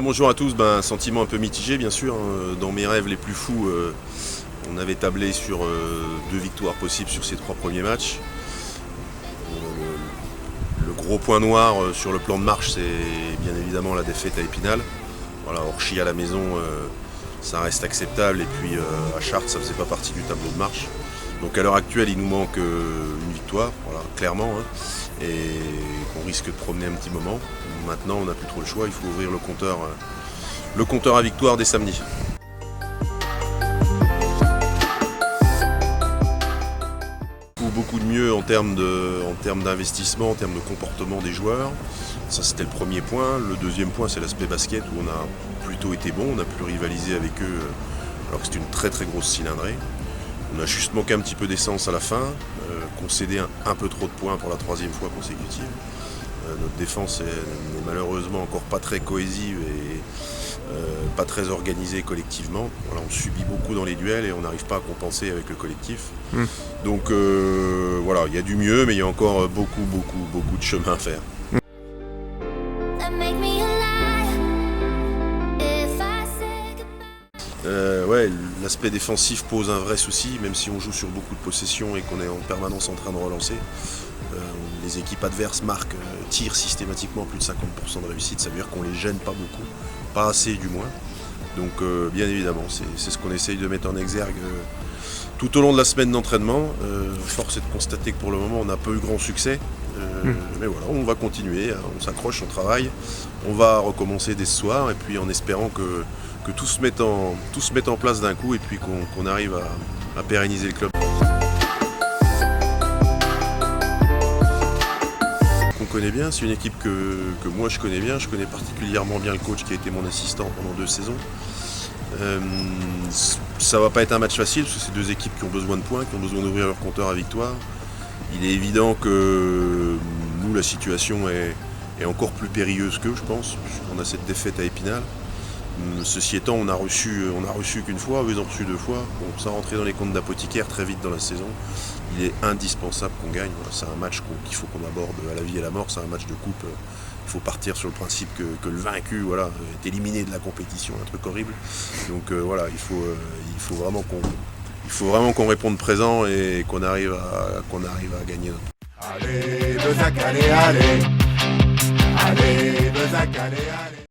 Bonjour à tous, un sentiment un peu mitigé bien sûr. Dans mes rêves les plus fous, on avait tablé sur 2 victoires possibles sur ces 3 premiers matchs. Le gros point noir sur le plan de marche, c'est bien évidemment la défaite à Épinal. Voilà, Orchy à la maison, ça reste acceptable, et puis à Chartres, ça ne faisait pas partie du tableau de marche. Donc à l'heure actuelle, il nous manque une victoire, voilà, clairement, et qu'on risque de promener un petit moment. Maintenant, on n'a plus trop le choix, il faut ouvrir le compteur à victoire dès samedi. Beaucoup de mieux en termes d'investissement, en termes de comportement des joueurs. Ça, c'était le premier point. Le deuxième point, c'est l'aspect basket, où on a plutôt été bon, on a pu rivaliser avec eux, alors que c'était une très très grosse cylindrée. On a juste manqué un petit peu d'essence à la fin, concédé un peu trop de points pour la 3e fois consécutive. Notre défense n'est malheureusement encore pas très cohésive et pas très organisée collectivement. Voilà, on subit beaucoup dans les duels et on n'arrive pas à compenser avec le collectif. Donc voilà, il y a du mieux, mais il y a encore beaucoup de chemin à faire. Ouais, l'aspect défensif pose un vrai souci, même si on joue sur beaucoup de possessions et qu'on est en permanence en train de relancer. Les équipes adverses tirent systématiquement plus de 50% de réussite, ça veut dire qu'on les gêne pas beaucoup, pas assez du moins. Donc bien évidemment, c'est ce qu'on essaye de mettre en exergue tout au long de la semaine d'entraînement. Force est de constater que pour le moment on n'a pas eu grand succès, mais voilà, on va continuer, on s'accroche, on travaille, on va recommencer dès ce soir, et puis en espérant que tout se mette en place d'un coup, et puis qu'on arrive à pérenniser le club. On connaît bien, c'est une équipe que moi je connais bien, je connais particulièrement bien le coach qui a été mon assistant pendant 2 saisons. Ça va pas être un match facile, parce que c'est 2 équipes qui ont besoin de points, qui ont besoin d'ouvrir leur compteur à victoire. Il est évident que nous, la situation est encore plus périlleuse qu'eux, je pense, puisqu'on a cette défaite à Épinal. Ceci étant, on a reçu qu'une fois, eux ils ont reçu 2 fois. Bon, ça rentrait dans les comptes d'apothicaire très vite dans la saison. Il est indispensable qu'on gagne. Voilà, c'est un match qu'il faut qu'on aborde à la vie et à la mort. C'est un match de coupe. Il faut partir sur le principe que le vaincu, voilà, est éliminé de la compétition, un truc horrible. Donc voilà, il faut vraiment qu'on réponde présent et qu'on arrive à gagner. Allez, Bezac, allez, allez. Allez, Bezac, allez, allez.